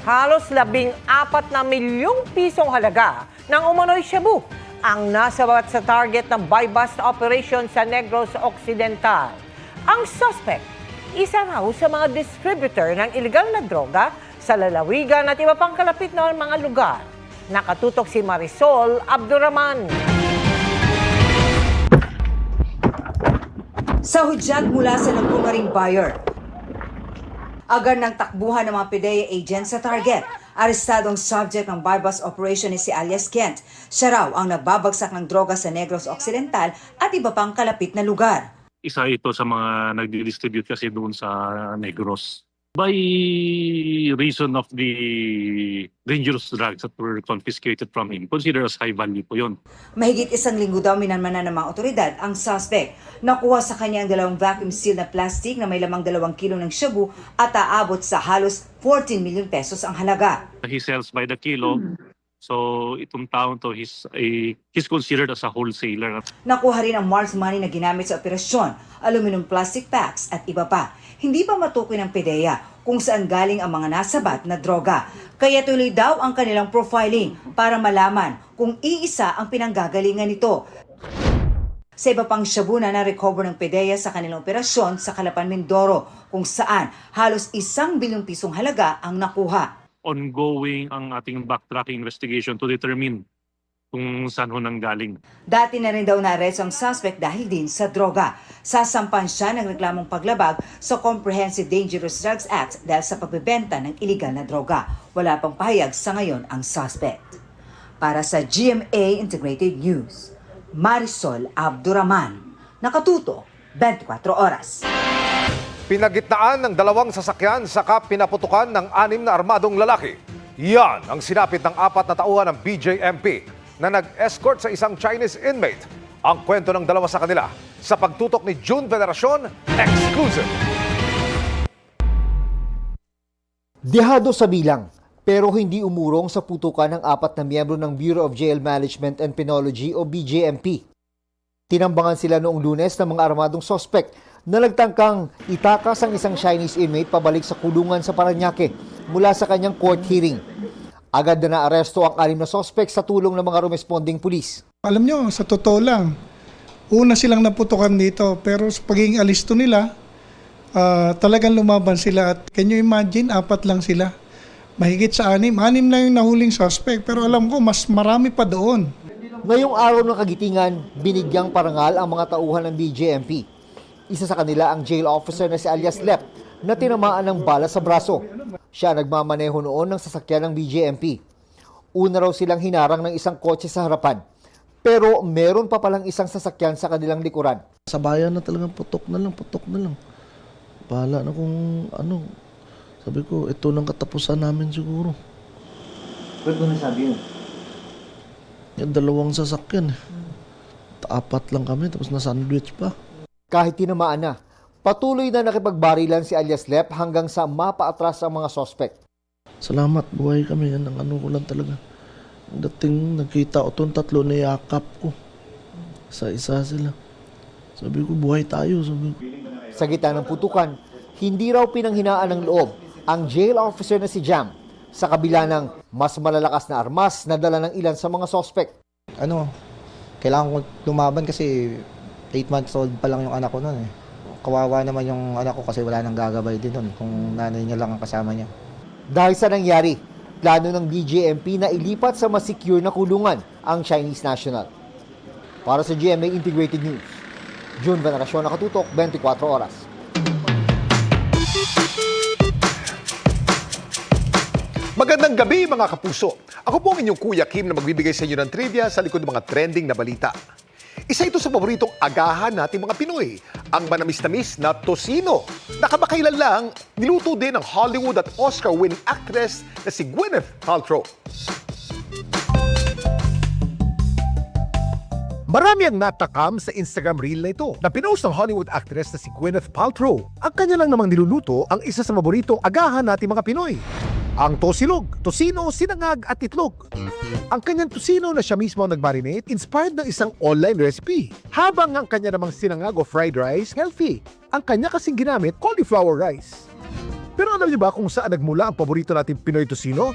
Halos 14 na milyong pisong halaga ng umano'y shabu ang nasabat sa target ng buy-bust operation sa Negros Occidental. Ang suspect, isa raw sa mga distributor ng illegal na droga sa lalawigan at iba pang kalapit na mga lugar. Nakatutok si Marisol Abduraman. Sa hudyat mula sa nagpungaring buyer, agad ng takbuhan ng mga PDEA agents sa target. Arestadong subject ng buy-bust operation ni si alias Kent. Siya raw ang nagbabagsak ng droga sa Negros Occidental at iba pang kalapit na lugar. Isa ito sa mga nagdi-distribute kasi doon sa Negros. By reason of the dangerous drugs that were confiscated from him, considered as high value po yun. Mahigit isang linggo daw minanmanan ng mga otoridad ang suspect. Nakuha sa kanya ang 2 vacuum seal na plastic na may lamang 2 kilo ng shabu at aabot sa halos 14 million pesos ang halaga. He sells by the kilo. So itong taon to, he's considered as a wholesaler. Nakuha rin ang Mars money na ginamit sa operasyon, aluminum plastic packs at iba pa. Hindi pa matukoy ng PDEA kung saan galing ang mga nasabat na droga. Kaya tuloy daw ang kanilang profiling para malaman kung iisa ang pinanggagalingan nito. Sa iba pang shabu na na-recover ng PDEA sa kanilang operasyon sa Calapan, Mindoro, kung saan halos 1 bilyong pisong halaga ang nakuha. Ongoing ang ating backtracking investigation to determine kung saan ho nanggaling. Dati na rin daw na-arresto ang suspect dahil din sa droga. Sasampan siya ng reklamong paglabag sa Comprehensive Dangerous Drugs Act dahil sa pagbebenta ng iligal na droga. Wala pang pahayag sa ngayon ang suspect. Para sa GMA Integrated News, Marisol Abduraman. Nakatuto, 24 oras. Pinagitnaan ng 2 sasakyan saka pinaputukan ng 6 na armadong lalaki. Yan ang sinapit ng 4 na tauhan ng BJMP na nag-escort sa isang Chinese inmate. Ang kwento ng 2 sa kanila sa pagtutok ni June Veneracion, exclusive. Dehado sa bilang, pero hindi umurong sa putukan ng 4 na miyembro ng Bureau of Jail Management and Penology o BJMP. Tinambangan sila noong Lunes ng mga armadong sospek na nagtangkang itakas ang isang Chinese inmate pabalik sa kulungan sa Parañaque mula sa kanyang court hearing. Agad na naaresto ang 6 na sospek sa tulong ng mga responding pulis. Alam nyo, sa totoo lang, una silang naputukan dito pero sa pagiging alisto nila, talagang lumaban sila at can you imagine, 4 lang sila. Mahigit sa 6 na yung nahuling suspect pero alam ko mas marami pa doon. Ngayong araw ng kagitingan, binigyang parangal ang mga tauhan ng BJMP. Isa sa kanila ang jail officer na si alias Lep na tinamaan ng bala sa braso. Siya nagmamaneho noon ng sasakyan ng BJMP. Una raw silang hinarang ng isang kotse sa harapan. Pero meron pa palang isang sasakyan sa kanilang likuran. Sa bayan na talagang putok na lang. Bahala na kung ano. Sabi ko, ito nang katapusan namin siguro. Ba't mo nasabi yun? Yung 2 sasakyan. 4 lang kami, tapos na-sandwich pa. Kahit tinamaan na, patuloy na nakipagbarilan si alias Lep hanggang sa mapaatras ang mga sospek. Salamat, buhay kami. Yan ang ano ko lang talaga. Dating nagkita ko itong 3 na yakap ko. Isa-isa sila. Sabi ko, buhay tayo. Sabi ko. Sa gitna ng putukan, hindi raw pinanghinaan ng loob ang jail officer na si Jam sa kabila ng mas malalakas na armas na dala ng ilan sa mga sospek. Kailangan ko lumaban kasi 8 months old pa lang yung anak ko noon eh. Kawawa naman yung anak ko kasi wala nang gagabay din noon kung nanay niya lang ang kasama niya. Dahil sa nangyari, plano ng BJMP na ilipat sa mas secure na kulungan ang Chinese national. Para sa GMA Integrated News, June Veneracion, Nakatutok, 24 oras. Magandang gabi mga kapuso. Ako po ang inyong Kuya Kim na magbibigay sa inyo ng trivia sa likod ng mga trending na balita. Isa ito sa paboritong agahan nating mga Pinoy, ang manamis-tamis na tocino. Nakamakailan lang, niluto din ng Hollywood at Oscar-winning actress na si Gwyneth Paltrow. Marami ang natakam sa Instagram reel na ito na pinost ng Hollywood actress na si Gwyneth Paltrow. Ang kanya lang namang niluluto ang isa sa paboritong agahan nating mga Pinoy. Ang tosilog, tosino, sinangag at itlog. Ang kanyang tosino na siya mismo ang nag-marinate inspired ng isang online recipe. Habang ang kanya namang sinangag o fried rice, healthy. Ang kanya kasing ginamit, cauliflower rice. Pero alam niyo ba kung saan nagmula ang paborito nating Pinoy Tocino?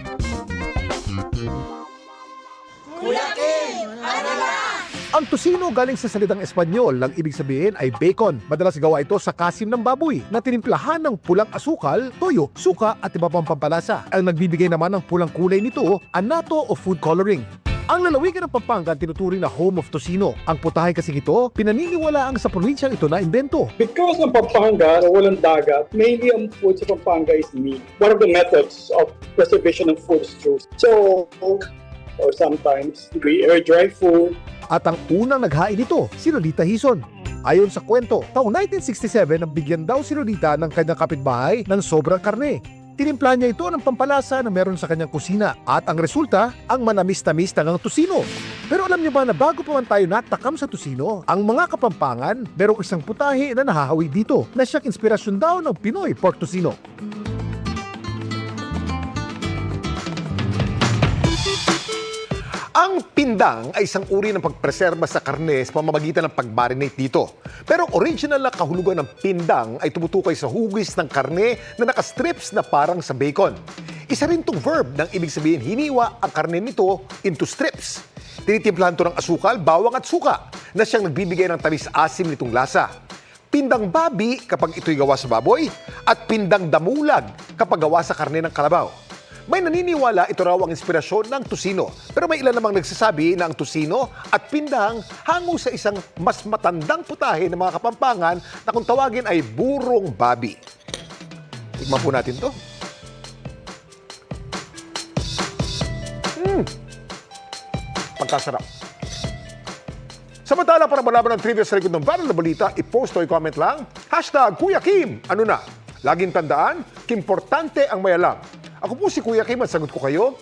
Ang tocino galing sa salitang Espanyol, ang ibig sabihin ay bacon. Madalas gawa ito sa kasim ng baboy na tinimplahan ng pulang asukal, toyo, suka at iba pang pampalasa. Ang nagbibigay naman ng pulang kulay nito, anato o food coloring. Ang lalawigan ng Pampanga tinuturing na home of tocino. Ang putahe kasi ito, pinaniniwalaang sa probinsyang ito na imbento. Because ng Pampanga na walang dagat, mainly ang food sa Pampanga is meat. One of the methods of preservation of food is through. So, or sometimes we air dry food. At ang unang naghain nito, si Lolita Hison. Ayon sa kwento, taong 1967 nang bigyan daw si Lolita ng kanyang kapitbahay ng sobrang karne. Tinimpla niya ito ng pampalasa na meron sa kanyang kusina at ang resulta, ang manamis-tamis ng tocino. Pero alam niyo ba na bago pa man tayo natakam sa tocino, ang mga Kapampangan merong isang putahe na nahahawi dito na siyang inspirasyon daw ng Pinoy pork tocino. Ang pindang ay isang uri ng pagpreserba sa karne sa pamamagitan ng pag-marinate dito. Pero ang original na kahulugan ng pindang ay tumutukoy sa hugis ng karne na nakastrips na parang sa bacon. Isa rin itong verb ng ibig sabihin hiniwa ang karne nito into strips. Tinitimplahan ito ng asukal, bawang at suka na siyang nagbibigay ng tamis-asim nitong lasa. Pindang babi kapag ito'y gawa sa baboy at pindang damulag kapag gawa sa karne ng kalabaw. May naniniwala ito raw ang inspirasyon ng tocino. Pero may ilan namang nagsasabi na ang tocino at pindang hango sa isang mas matandang putahe ng mga Kapampangan na kung tawagin ay burong babi. Tikman po natin to. Pagkasarap. Samantala, para malaman ang trivia sa likod ng viral na balita, i-post o i-comment lang, #Kuya Kim. Ano na? Laging tandaan, kimportante ang may alam. Ako po si Kuya Kim at sagot ko kayo,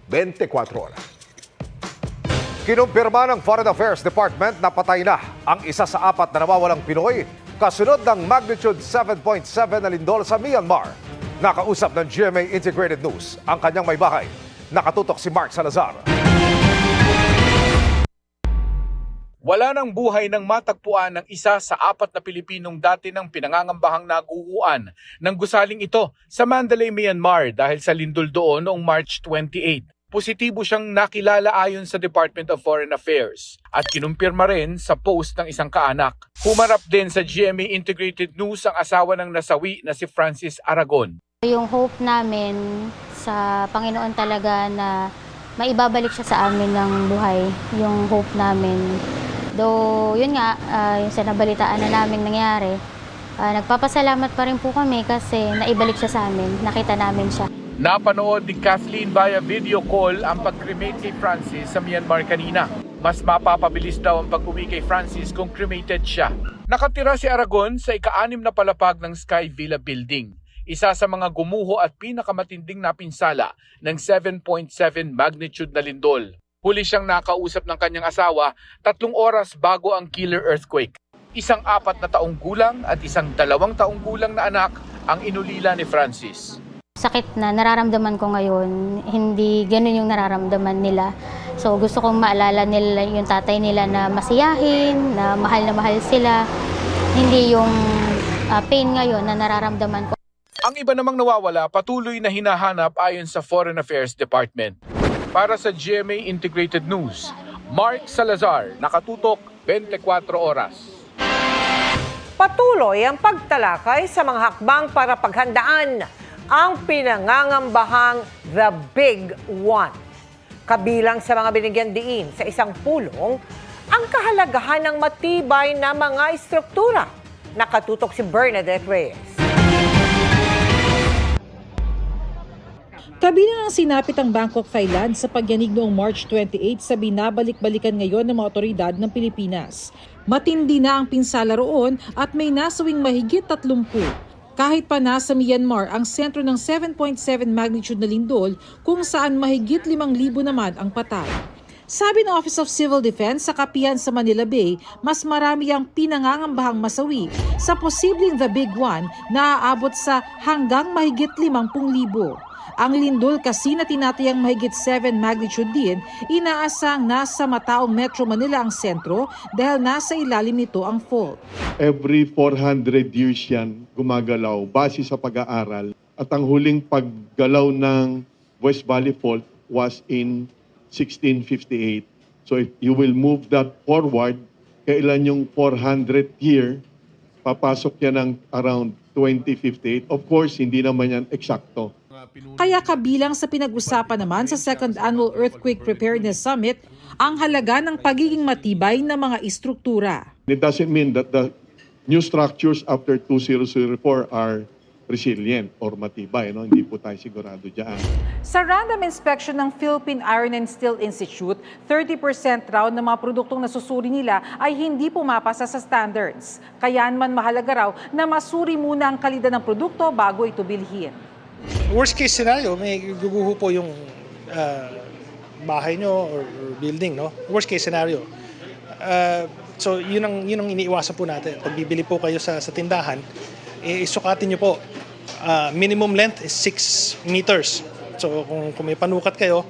24 oras. Kinumpirma ng Foreign Affairs Department na patay na ang isa sa 4 na nawawalang Pinoy kasunod ng magnitude 7.7 na lindol sa Myanmar. Nakausap ng GMA Integrated News ang kanyang may bahay. Nakatutok si Mark Salazar. Wala ng buhay nang matagpuan ng isa sa 4 na Pilipinong dati ng pinangangambahang naguhuan ng gusaling ito sa Mandalay, Myanmar dahil sa lindol doon noong March 28. Positibo siyang nakilala ayon sa Department of Foreign Affairs at kinumpirma rin sa post ng isang kaanak. Humarap din sa GMA Integrated News ang asawa ng nasawi na si Francis Aragon. Yung hope namin sa Panginoon talaga na maibabalik siya sa amin ng buhay, yung hope namin. Though, yun nga, yung sa nabalitaan na naming nangyari, nagpapasalamat pa rin po kami kasi naibalik siya sa amin, nakita namin siya. Napanood ni Kathleen via video call ang pag-cremate kay Francis sa Myanmar kanina. Mas mapapabilis daw ang pag-uwi kay Francis kung cremated siya. Nakatira si Aragon sa ika-6 na palapag ng Sky Villa Building. Isa sa mga gumuho at pinakamatinding napinsala ng 7.7 magnitude na lindol. Huli siyang nakausap ng kanyang asawa 3 oras bago ang killer earthquake. Isang 4 na taong gulang at isang 2 taong gulang na anak ang inulila ni Francis. Sakit na nararamdaman ko ngayon, hindi ganun yung nararamdaman nila. So gusto kong maalala nila yung tatay nila na masiyahin, na mahal sila. Hindi yung pain ngayon na nararamdaman ko. Ang iba namang nawawala patuloy na hinahanap ayon sa Foreign Affairs Department. Para sa GMA Integrated News, Mark Salazar, nakatutok 24 oras. Patuloy ang pagtalakay sa mga hakbang para paghandaan ang pinangangambahang The Big One. Kabilang sa mga binigyan diin sa isang pulong, ang kahalagahan ng matibay na mga istruktura. Nakatutok si Bernadette Reyes. Kabilang ang sinapit ang Bangkok, Thailand sa pagyanig noong March 28 sa binabalik-balikan ngayon ng mga otoridad ng Pilipinas. Matindi na ang pinsala roon at may nasawing mahigit 30. Kahit pa nasa Myanmar ang sentro ng 7.7 magnitude na lindol kung saan mahigit 5,000 naman ang patay. Sabi ng Office of Civil Defense sa kapihan sa Manila Bay, mas marami ang pinangangambahang masawi sa posibleng The Big One na aabot sa hanggang mahigit 50,000. Ang lindol kasi na tinatayang mahigit 7 magnitude din, inaasang nasa Mataong Metro Manila ang sentro dahil nasa ilalim nito ang fault. Every 400 years yan gumagalaw base sa pag-aaral At ang huling paggalaw ng West Valley Fault was in 1658. So if you will move that forward, kailan yung 400th year, papasok yan ng around 2058. Of course, hindi naman yan eksakto. Kaya kabilang sa pinag-usapan naman sa Second Annual Earthquake Preparedness Summit ang halaga ng pagiging matibay ng mga istruktura. It doesn't mean that the new structures after 2004 are resilient or matibay. No? Hindi po tayo sigurado dyan. Sa random inspection ng Philippine Iron and Steel Institute, 30% raw ng mga produktong nasusuri nila ay hindi pumapasa sa standards. Kaya naman mahalaga raw na masuri muna ang kalidad ng produkto bago ito bilhin. Worst case scenario, may guguho po yung bahay nyo or building, no? Worst case scenario. So yun ang iniiwasan po natin. Pag bibili po kayo sa tindahan, isukatin nyo po. Minimum length is 6 meters. So kung may panukat kayo,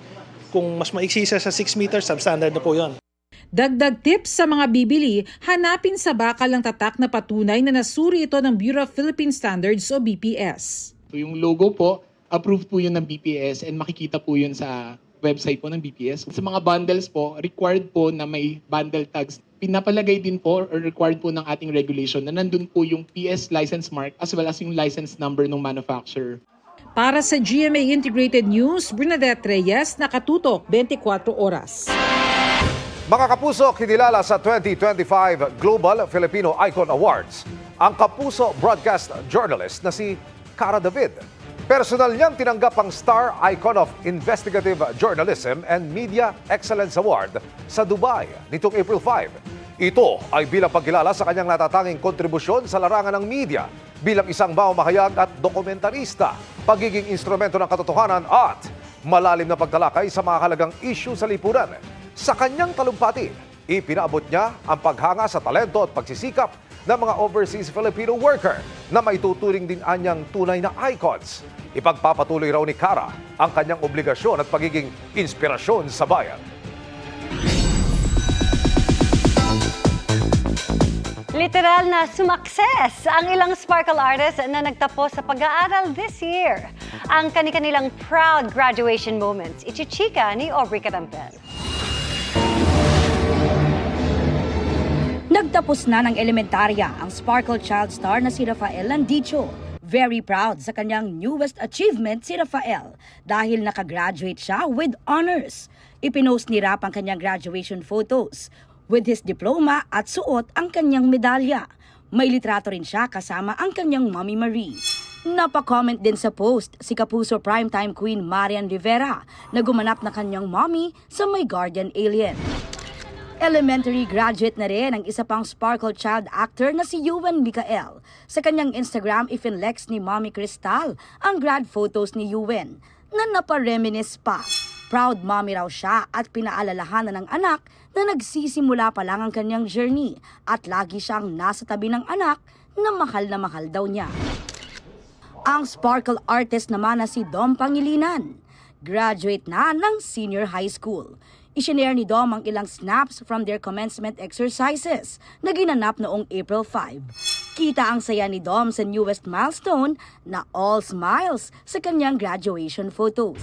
kung mas maiksi sa 6 meters, substandard na po yun. Dagdag tips sa mga bibili, hanapin sa bakal ang tatak na patunay na nasuri ito ng Bureau of Philippine Standards o BPS. So yung logo po, approved po yun ng BPS and makikita po yun sa website po ng BPS. Sa mga bundles po, required po na may bundle tags. Pinapalagay din po or required po ng ating regulation na nandun po yung PS license mark as well as yung license number ng manufacturer. Para sa GMA Integrated News, Bernadette Reyes, nakatutok 24 oras. Mga kapuso, kinilala sa 2025 Global Filipino Icon Awards ang kapuso broadcast journalist na si Cara David. Personal niyang tinanggap ang Star Icon of Investigative Journalism and Media Excellence Award sa Dubai nitong April 5. Ito ay bilang pagkilala sa kanyang natatanging kontribusyon sa larangan ng media bilang isang mamamahayag at dokumentarista, pagiging instrumento ng katotohanan at malalim na pagtalakay sa mga halagang issue sa lipunan. Sa kanyang talumpati, ipinaabot niya ang paghanga sa talento at pagsisikap ng mga overseas Filipino worker na maituturing din anyang tunay na icons. Ipagpapatuloy raw ni Cara ang kanyang obligasyon at pagiging inspirasyon sa bayan. Literal na sumakses ang ilang sparkle artists na nagtapos sa pag-aaral this year. Ang kanilang proud graduation moments, ichichika ni Aubrey Carampel. Nagtapos na ng elementarya ang sparkle child star na si Rafael Landicho. Very proud sa kanyang newest achievement si Rafael dahil nakagraduate siya with honors. Ipinost ni Rap ang kanyang graduation photos with his diploma at suot ang kanyang medalya. May litrato rin siya kasama ang kanyang Mommy Marie. Napa-comment din sa post si Kapuso primetime queen Marian Rivera na gumanap na kanyang mommy sa My Guardian Alien. Elementary graduate na rin ang isa pang sparkle child actor na si Yuwen Micael. Sa kanyang Instagram, ifinlex ni Mommy Cristal ang grad photos ni Yuwen na napareminis pa. Proud mommy raw siya at pinaalalahanan ng anak na nagsisimula pa lang ang kanyang journey at lagi siyang nasa tabi ng anak na mahal daw niya. Ang sparkle artist naman na si Dom Pangilinan, graduate na ng senior high school. Isinare ni Dom ang ilang snaps from their commencement exercises na ginanap noong April 5. Kita ang saya ni Dom sa newest milestone na all smiles sa kanyang graduation photos.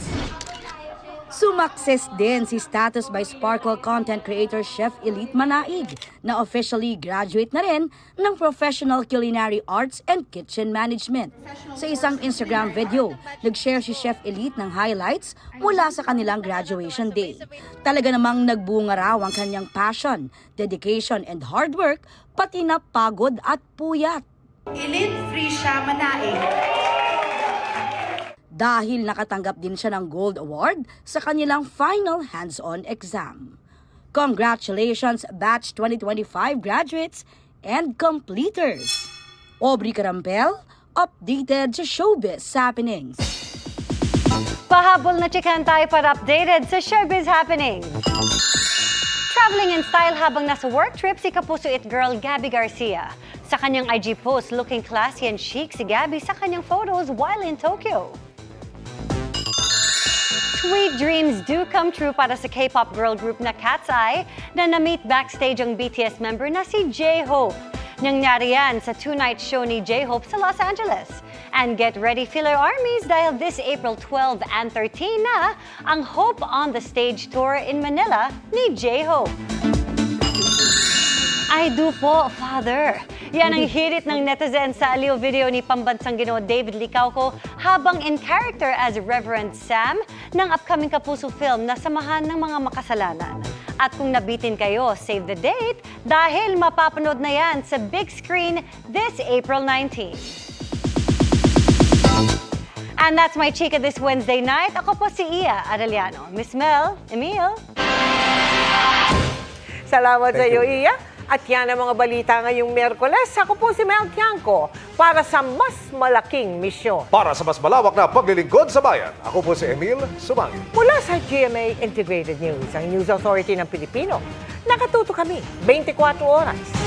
Sumakses din si Status by Sparkle content creator Chef Elite Manaig na officially graduate na rin ng Professional Culinary Arts and Kitchen Management. Sa isang Instagram video, nag-share si Chef Elite ng highlights mula sa kanilang graduation day. Talaga namang nagbunga raw ang kanyang passion, dedication and hard work, pati na pagod at puyat. Elite Frisha Manaig. Dahil nakatanggap din siya ng Gold Award sa kanilang final hands-on exam. Congratulations, Batch 2025 graduates and completers! Aubrey Carampel, updated sa Showbiz Happenings. Pahabol na chikan tayo para updated sa Showbiz Happenings. Traveling in style habang nasa work trip si Kapuso It Girl Gabby Garcia. Sa kanyang IG post, looking classy and chic si Gabby sa kanyang photos while in Tokyo. Sweet dreams do come true para sa K-pop girl group na Cat's Eye na na-meet backstage ang BTS member na si J-Hope. Nangyari yan sa two-night show ni J-Hope sa Los Angeles. And get ready, Filler Armies, dahil this April 12 and 13 na ang Hope on the Stage Tour in Manila ni J-Hope. I do po, Father. Yan ang hirit ng netizen sa aliw video ni pambansang Ginoo David Licauco habang in character as Reverend Sam ng upcoming Kapuso film na Samahan ng Mga Makasalanan. At kung nabitin kayo, save the date dahil mapapanood na yan sa big screen this April 19. And that's my chika this Wednesday night. Ako po si Iya Arellano. Miss Mel, Emil. Salamat sa iyo, Iya. At yan ang mga balita ngayong Miyerkules. Ako po si Mel Tiangco para sa mas malaking misyon. Para sa mas malawak na paglilingkod sa bayan, ako po si Emil Sumangit. Mula sa GMA Integrated News, ang News Authority ng Pilipino, nakatuto kami 24 oras.